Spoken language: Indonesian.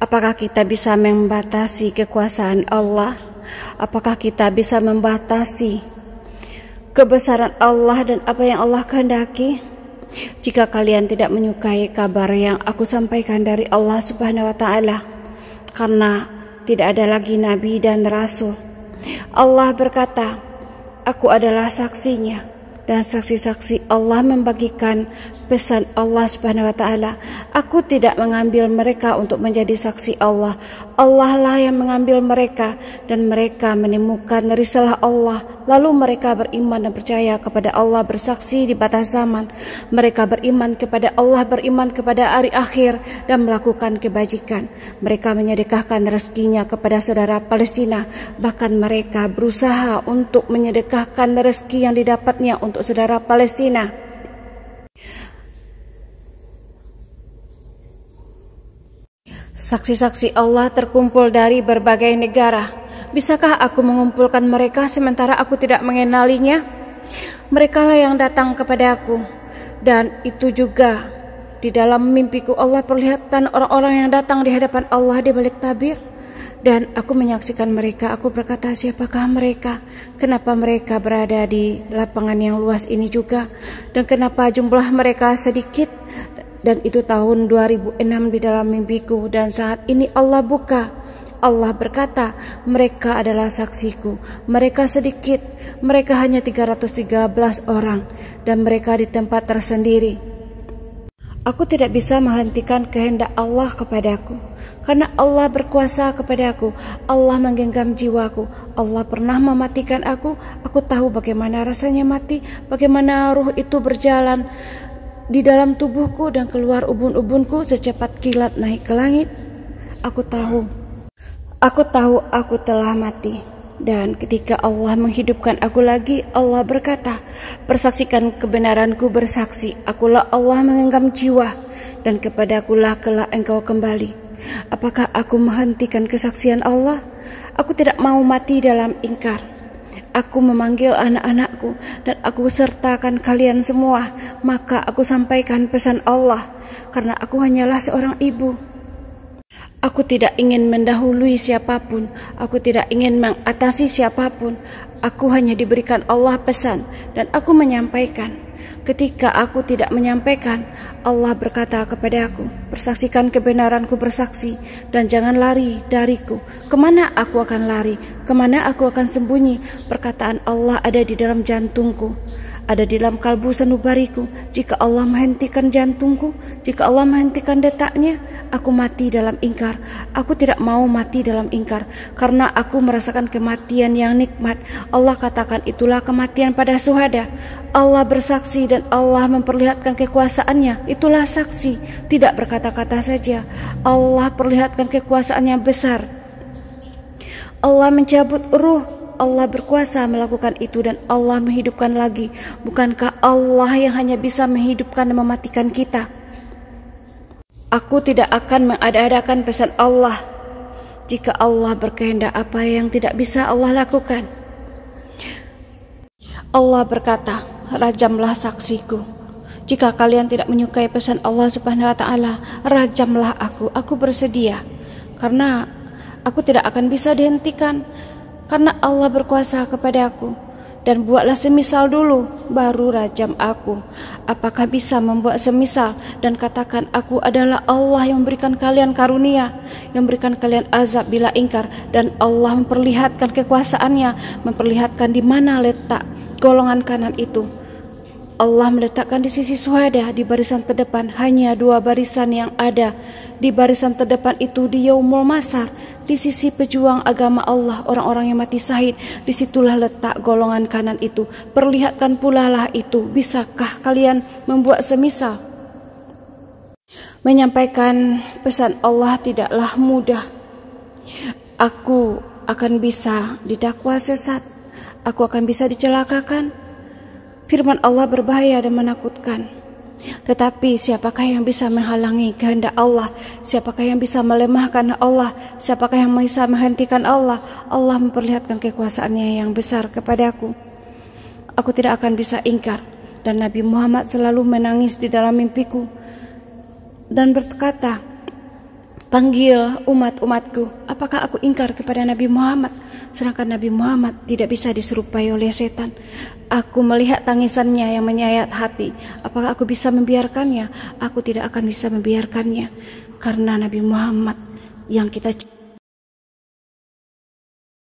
Apakah kita bisa membatasi kekuasaan Allah? Apakah kita bisa membatasi kebesaran Allah dan apa yang Allah kehendaki? Jika kalian tidak menyukai kabar yang aku sampaikan dari Allah Subhanahu wa Ta'ala, karena tidak ada lagi nabi dan rasul, Allah berkata, aku adalah saksinya, dan saksi-saksi Allah membagikan pesan Allah Subhanahu wa Ta'ala. Aku tidak mengambil mereka untuk menjadi saksi Allah. Allah lah yang mengambil mereka, dan mereka menemukan risalah Allah. Lalu mereka beriman dan percaya kepada Allah, bersaksi di batas zaman. Mereka beriman kepada Allah, beriman kepada hari akhir, dan melakukan kebajikan. Mereka menyedekahkan rezekinya kepada saudara Palestina. Bahkan mereka berusaha untuk menyedekahkan rezeki yang didapatnya untuk saudara Palestina. Saksi-saksi Allah terkumpul dari berbagai negara. Bisakah aku mengumpulkan mereka sementara aku tidak mengenalinya? Mereka lah yang datang kepada aku. Dan itu juga di dalam mimpiku Allah perlihatkan orang-orang yang datang di hadapan Allah di balik tabir. Dan aku menyaksikan mereka. Aku berkata, siapakah mereka? Kenapa mereka berada di lapangan yang luas ini juga? Dan kenapa jumlah mereka sedikit? Dan itu tahun 2006 di dalam mimpiku, dan saat ini Allah buka. Allah berkata, mereka adalah saksiku. Mereka sedikit, mereka hanya 313 orang, dan mereka di tempat tersendiri. Aku tidak bisa menghentikan kehendak Allah kepadaku, karena Allah berkuasa kepadaku. Allah menggenggam jiwaku. Allah pernah mematikan aku. Aku tahu bagaimana rasanya mati, bagaimana ruh itu berjalan di dalam tubuhku dan keluar ubun-ubunku secepat kilat naik ke langit. Aku tahu aku telah mati. Dan ketika Allah menghidupkan aku lagi, Allah berkata, persaksikan kebenaranku, bersaksi, akulah Allah menggenggam jiwa, dan kepadakulah kelak engkau kembali. Apakah aku menghentikan kesaksian Allah? Aku tidak mau mati dalam ingkar. Aku memanggil anak-anakku dan aku sertakan kalian semua. Maka aku sampaikan pesan Allah, karena aku hanyalah seorang ibu. Aku tidak ingin mendahului siapapun. Aku tidak ingin mengatasi siapapun. Aku hanya diberikan Allah pesan dan aku menyampaikan. Ketika aku tidak menyampaikan, Allah berkata kepada aku, persaksikan kebenaranku, bersaksi, dan jangan lari dariku. Kemana aku akan lari? Kemana aku akan sembunyi? Perkataan Allah ada di dalam jantungku, ada di dalam kalbu sanubariku. Jika Allah menghentikan jantungku, jika Allah menghentikan detaknya, aku mati dalam ingkar. Aku tidak mau mati dalam ingkar, karena aku merasakan kematian yang nikmat. Allah katakan itulah kematian pada syuhada. Allah bersaksi dan Allah memperlihatkan kekuasaannya. Itulah saksi, tidak berkata-kata saja. Allah perlihatkan kekuasaannya besar. Allah mencabut ruh. Allah berkuasa melakukan itu dan Allah menghidupkan lagi. Bukankah Allah yang hanya bisa menghidupkan dan mematikan kita? Aku tidak akan mengada-adakan pesan Allah. Jika Allah berkehendak, apa yang tidak bisa Allah lakukan? Allah berkata, rajamlah saksiku. Jika kalian tidak menyukai pesan Allah Subhanahu wa Ta'ala, rajamlah aku bersedia. Karena aku tidak akan bisa dihentikan, karena Allah berkuasa kepada aku. Dan buatlah semisal dulu, baru rajam aku. Apakah bisa membuat semisal dan katakan aku adalah Allah yang memberikan kalian karunia, yang memberikan kalian azab bila ingkar, dan Allah memperlihatkan kekuasaannya, memperlihatkan di mana letak golongan kanan itu. Allah meletakkan di sisi syuhada, di barisan terdepan. Hanya 2 barisan yang ada di barisan terdepan itu di Yaumul Masar, di sisi pejuang agama Allah, orang-orang yang mati syahid. Disitulah letak golongan kanan itu. Perlihatkan pula lah itu. Bisakah kalian membuat semisal? Menyampaikan pesan Allah tidaklah mudah. Aku akan bisa didakwa sesat. Aku akan bisa dicelakakan. Firman Allah berbahaya dan menakutkan. Tetapi siapakah yang bisa menghalangi kehendak Allah? Siapakah yang bisa melemahkan Allah? Siapakah yang bisa menghentikan Allah? Allah memperlihatkan kekuasaannya yang besar kepadaku. Aku tidak akan bisa ingkar. Dan Nabi Muhammad selalu menangis di dalam mimpiku dan berkata, Panggil umat-umatku. Apakah aku ingkar kepada Nabi Muhammad, sedangkan Nabi Muhammad tidak bisa diserupai oleh setan? Aku melihat tangisannya yang menyayat hati. Apakah aku bisa membiarkannya? Aku tidak akan bisa membiarkannya, karena Nabi Muhammad yang kita